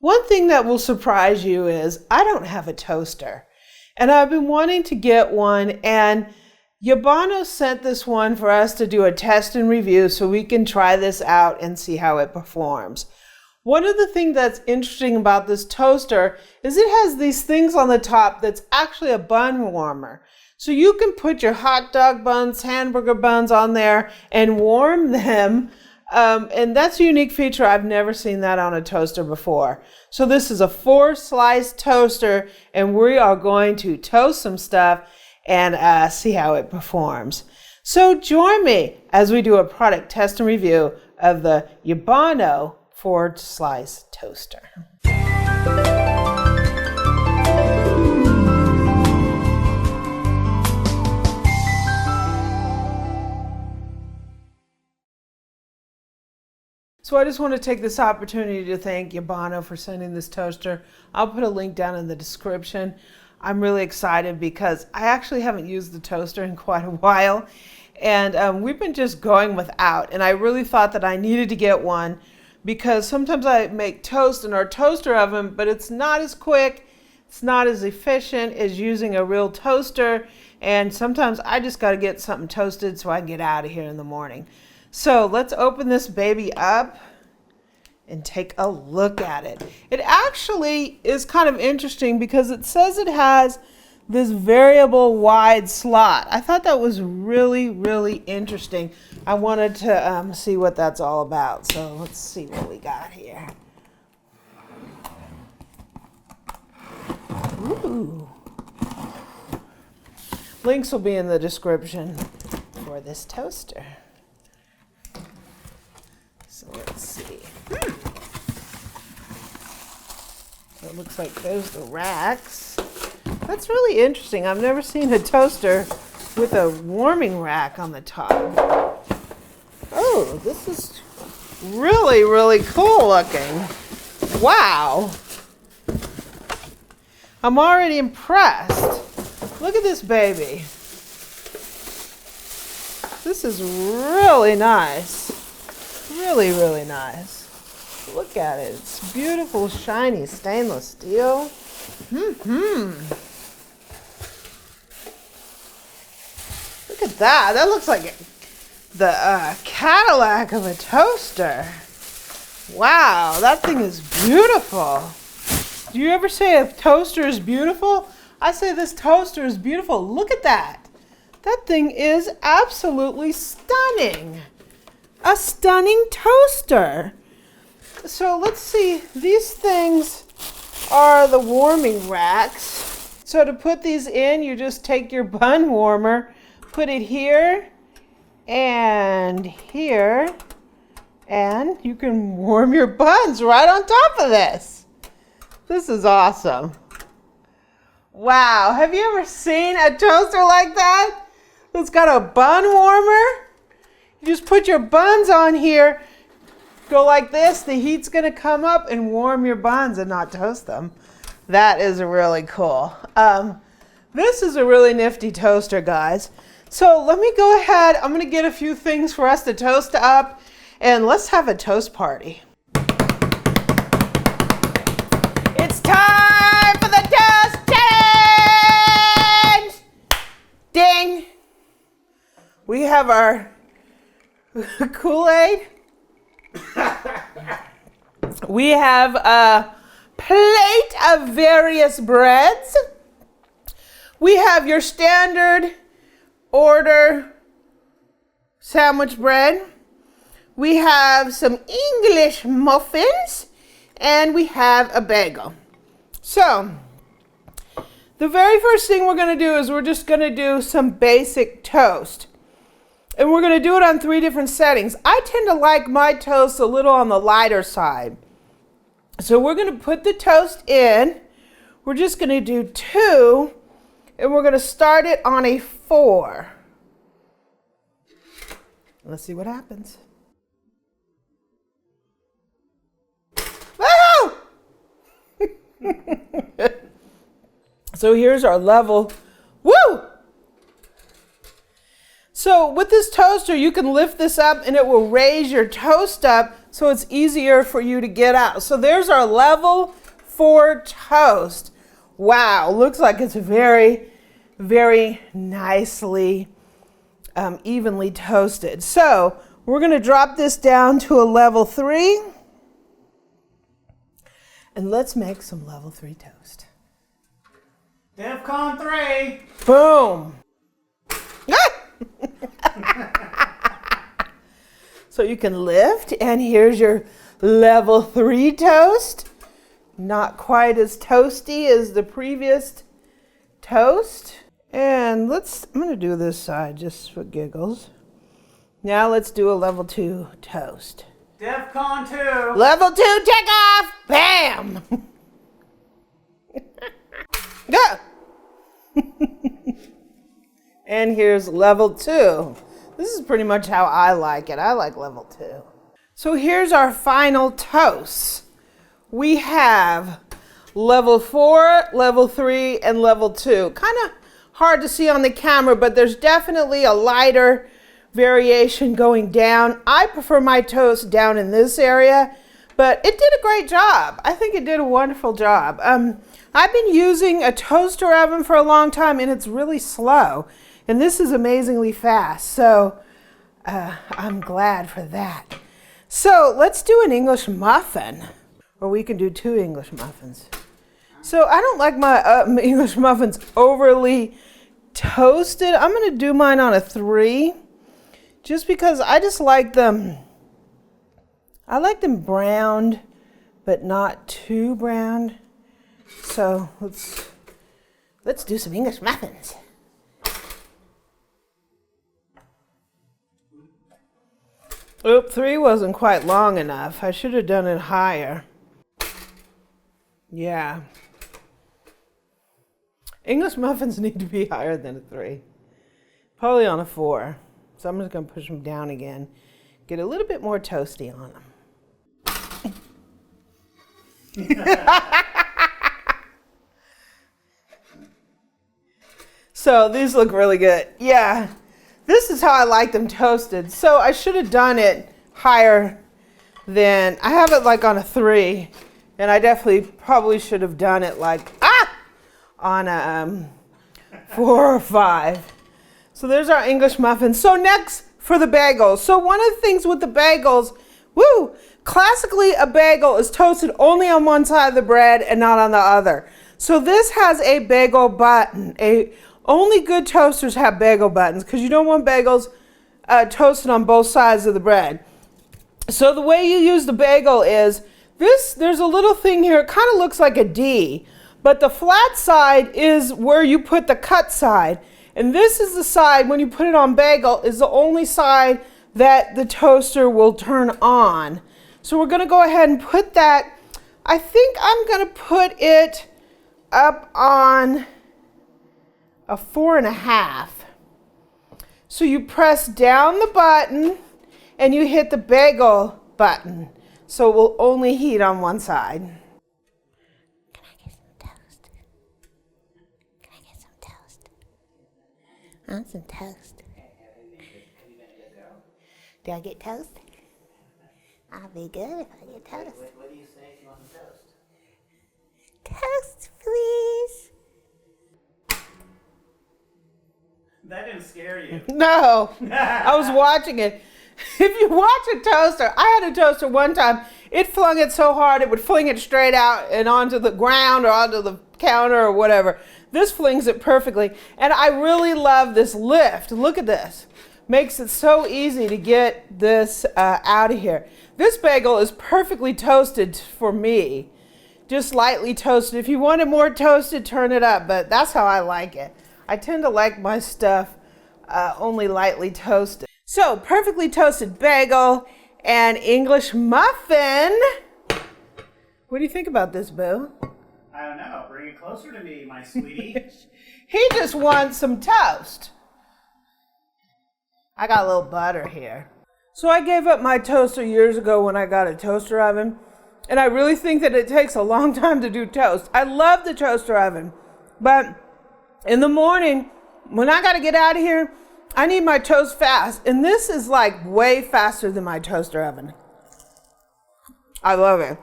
One thing that will surprise you is I don't have a toaster, and I've been wanting to get one, and Yabano sent this one for us to do a test and review so we can try this out and see how it performs. One of the things that's interesting about this toaster is it has these things on the top that's actually a bun warmer. So you can put your hot dog buns, hamburger buns on there and warm them. And that's a unique feature. I've never seen that on a toaster before. So this is a 4-slice toaster, and we are going to toast some stuff and see how it performs. So join me as we do a product test and review of the Yabano 4-slice toaster. So I just want to take this opportunity to thank Yabano for sending this toaster. I'll put a link down in the description. I'm really excited because I actually haven't used the toaster in quite a while, and we've been just going without, and I really thought that I needed to get one because sometimes I make toast in our toaster oven, but it's not as quick, it's not as efficient as using a real toaster, and sometimes I just got to get something toasted so I can get out of here in the morning. So let's open this baby up and take a look at it. It actually is kind of interesting because it says it has this variable wide slot. I thought that was really, really interesting. I wanted to see what that's all about. So let's see what we got here. Ooh. Links will be in the description for this toaster. So let's see. So it looks like there's the racks. That's really interesting. I've never seen a toaster with a warming rack on the top. Oh, this is really, really cool looking. Wow. I'm already impressed. Look at this baby. This is really nice. Really, really nice. Look at it. It's beautiful, shiny stainless steel. Look at that. That looks like the Cadillac of a toaster. Wow, that thing is beautiful. Do you ever say a toaster is beautiful? I say this toaster is beautiful. Look at that. That thing is absolutely stunning. A stunning toaster. So let's see, these things are the warming racks. So to put these in, you just take your bun warmer, put it here and here, and you can warm your buns right on top of this. This is awesome. Wow, have you ever seen a toaster like that? It's got a bun warmer. You just put your buns on here, go like this, the heat's gonna come up and warm your buns and not toast them. That is really cool. This is a really nifty toaster, guys. So let me go ahead, I'm gonna get a few things for us to toast up and let's have a toast party. It's time for the toast challenge! Ding! We have our Kool-Aid. We have a plate of various breads. We have your standard order sandwich bread. We have some English muffins, and we have a bagel. So, the very first thing we're going to do is we're just going to do some basic toast. And we're going to do it on 3 different settings. I tend to like my toast a little on the lighter side. So we're going to put the toast in. We're just going to do 2. And we're going to start it on a 4. Let's see what happens. Woo! So here's our level. Woo! So with this toaster, you can lift this up and it will raise your toast up so it's easier for you to get out. So there's our level 4 toast. Wow, looks like it's very, very nicely evenly toasted. So we're going to drop this down to a level 3. And let's make some level 3 toast. DEFCON 3. Boom. So you can lift, and here's your level 3 toast. Not quite as toasty as the previous toast. And I'm going to do this side just for giggles. Now let's do a level 2 toast. DEFCON 2. Level 2 takeoff. Bam. Go. And here's level 2. This is pretty much how I like it. I like level 2. So here's our final toast. We have level 4, level 3, and level 2. Kind of hard to see on the camera, but there's definitely a lighter variation going down. I prefer my toast down in this area, but it did a great job. I think it did a wonderful job. I've been using a toaster oven for a long time, and it's really slow. And this is amazingly fast, so I'm glad for that. So let's do an English muffin, or we can do 2 English muffins. So I don't like my English muffins overly toasted. I'm going to do mine on a 3, just because I just like them. I like them browned, but not too browned. So let's do some English muffins. Oop, 3 wasn't quite long enough. I should have done it higher. Yeah. English muffins need to be higher than a 3. Probably on a 4. So I'm just going to push them down again. Get a little bit more toasty on them. So these look really good. Yeah. This is how I like them toasted. So I should have done it higher than, I have it like on a 3, and I definitely probably should have done it like, on a 4 or 5. So there's our English muffins. So next for the bagels. So one of the things with the bagels, classically a bagel is toasted only on one side of the bread and not on the other. So this has a bagel button. Only good toasters have bagel buttons because you don't want bagels toasted on both sides of the bread. So the way you use the bagel is there's a little thing here. It kind of looks like a D, but the flat side is where you put the cut side. And this is the side, when you put it on bagel, is the only side that the toaster will turn on. So we're going to go ahead and put that, I think I'm going to put it up on a 4.5. So you press down the button and you hit the bagel button. So it will only heat on one side. Can I get some toast? Can I get some toast? I want some toast. Do I get toast? I'll be good if I get toast. What do you say if you want some toast? Toast, please. That didn't scare you. No, I was watching it. If you watch a toaster, I had a toaster one time, it flung it so hard it would fling it straight out and onto the ground or onto the counter or whatever. This flings it perfectly. And I really love this lift. Look at this. Makes it so easy to get this out of here. This bagel is perfectly toasted for me. Just lightly toasted. If you want it more toasted, turn it up. But that's how I like it. I tend to like my stuff only lightly toasted. So, perfectly toasted bagel and English muffin. What do you think about this, Boo? I don't know. Bring it closer to me, my sweetie. He just wants some toast. I got a little butter here. So I gave up my toaster years ago when I got a toaster oven. And I really think that it takes a long time to do toast. I love the toaster oven. But in the morning, when I got to get out of here, I need my toast fast. And this is like way faster than my toaster oven. I love it.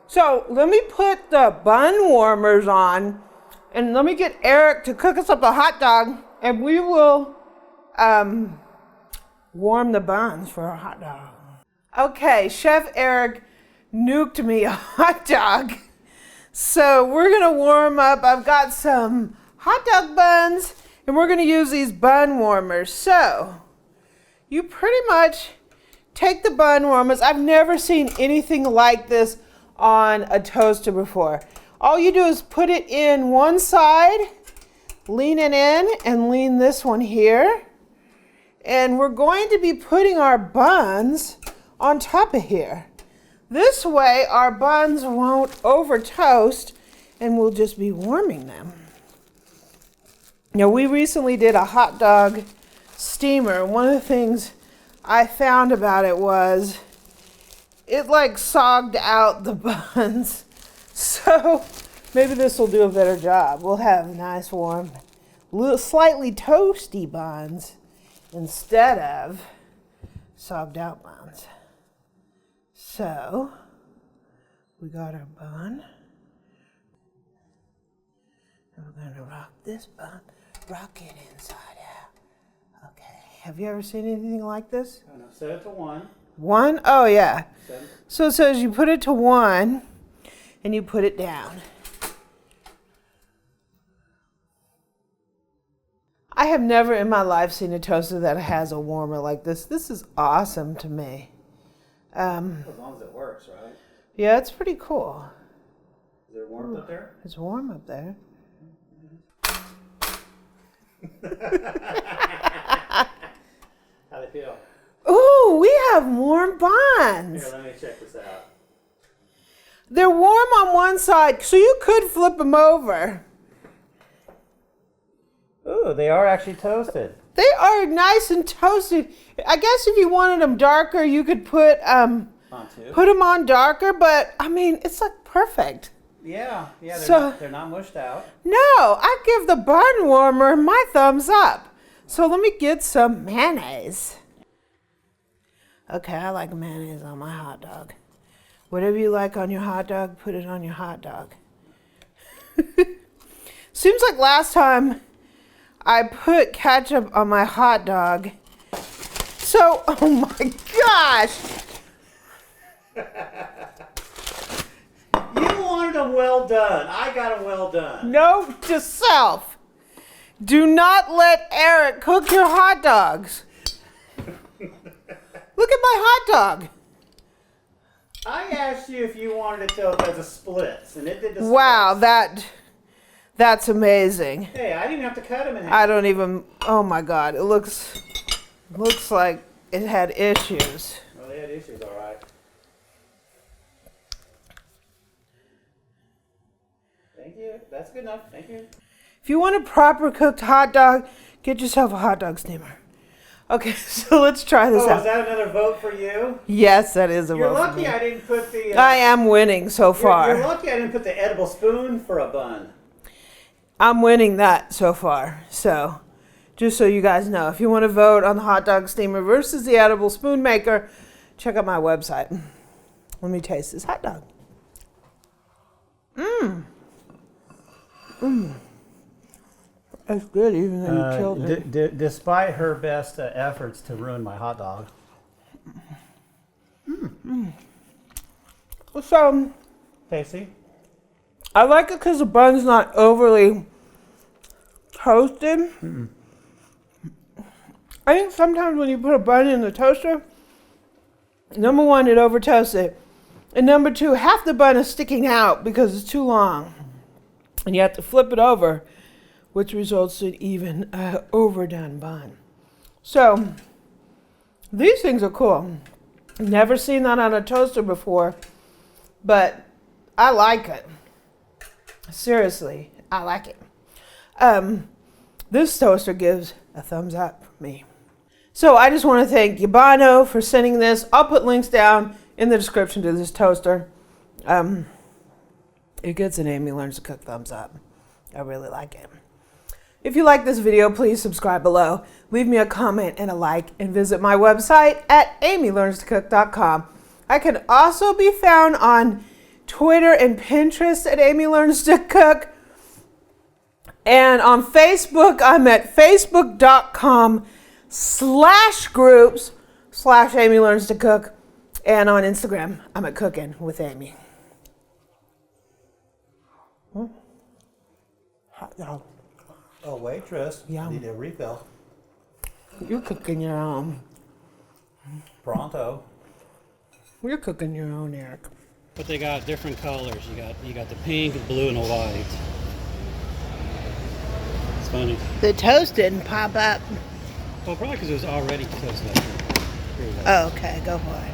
So let me put the bun warmers on, and let me get Eric to cook us up a hot dog, and we will warm the buns for our hot dog. Okay, Chef Eric nuked me a hot dog. So we're gonna warm up. I've got some hot dog buns, and we're gonna use these bun warmers. So you pretty much take the bun warmers. I've never seen anything like this on a toaster before. All you do is put it in one side, lean it in, and lean this one here. And we're going to be putting our buns on top of here. This way our buns won't over toast, and we'll just be warming them. Now, we recently did a hot dog steamer. One of the things I found about it was it like sogged out the buns. So maybe this will do a better job. We'll have nice warm, slightly toasty buns instead of sogged out buns. So we got our bun. And we're going to rock this bun, rock it inside out. Okay. Have you ever seen anything like this? Oh, no. Set it to 1. 1? Oh, yeah. 7. So it says you put it to 1 and you put it down. I have never in my life seen a toaster that has a warmer like this. This is awesome to me. As long as it works, right? Yeah, it's pretty cool. Is it warm up there? It's warm up there. How do they feel? Ooh, we have warm buns. Here, let me check this out. They're warm on one side, so you could flip them over. Ooh, they are actually toasted. They are nice and toasted. I guess if you wanted them darker, you could put them on darker, but I mean, it's like perfect. Yeah, they're not mushed out. No, I give the bun warmer my thumbs up. So let me get some mayonnaise. Okay, I like mayonnaise on my hot dog. Whatever you like on your hot dog, put it on your hot dog. Seems like last time I put ketchup on my hot dog. So, oh my gosh. You wanted them well done. I got them well done. Note to self. Do not let Eric cook your hot dogs. Look at my hot dog. I asked you if you wanted it to as a splits, and it did the splits. Wow, that's amazing. Hey, I didn't have to cut them in half. I don't even, oh my God, it looks like it had issues. Well, they had issues, all right. Thank you. That's good enough. Thank you. If you want a proper cooked hot dog, get yourself a hot dog steamer. Okay, so let's try this Oh, out. is that another vote for you? Yes, that is a You're vote for lucky me. I didn't put the... I am winning so far. You're lucky I didn't put the edible spoon for a bun. I'm winning that so far. So, just so you guys know, if you want to vote on the hot dog steamer versus the edible spoon maker, check out my website. Let me taste this hot dog. That's good, even though you killed it. Despite her best efforts to ruin my hot dog. So, Tasty. I like it because the bun's not overly toasted. I think sometimes when you put a bun in the toaster, number one, it over toasts it. And number two, half the bun is sticking out because it's too long. And you have to flip it over, which results in even overdone bun. So, these things are cool. Never seen that on a toaster before, but I like it. Seriously, I like it. This toaster gives a thumbs up for me. So I just want to thank Yabano for sending this. I'll put links down in the description to this toaster. It gets an Amy Learns to Cook thumbs up. I really like it. If you like this video, please subscribe below. Leave me a comment and a like, and visit my website at amylearnstocook.com. I can also be found on Twitter and Pinterest at Amy Learns to Cook. And on Facebook, I'm at facebook.com/groups/Amy Learns to Cook. And on Instagram, I'm at Cooking with Amy. Hot dog. Oh, waitress. Yum. Need a refill. You're cooking your own. Pronto. You're cooking your own, Eric. But they got different colors. You got the pink, the blue, and the white. It's funny. The toast didn't pop up. Well, probably because it was already toasted. Oh, okay, go for it.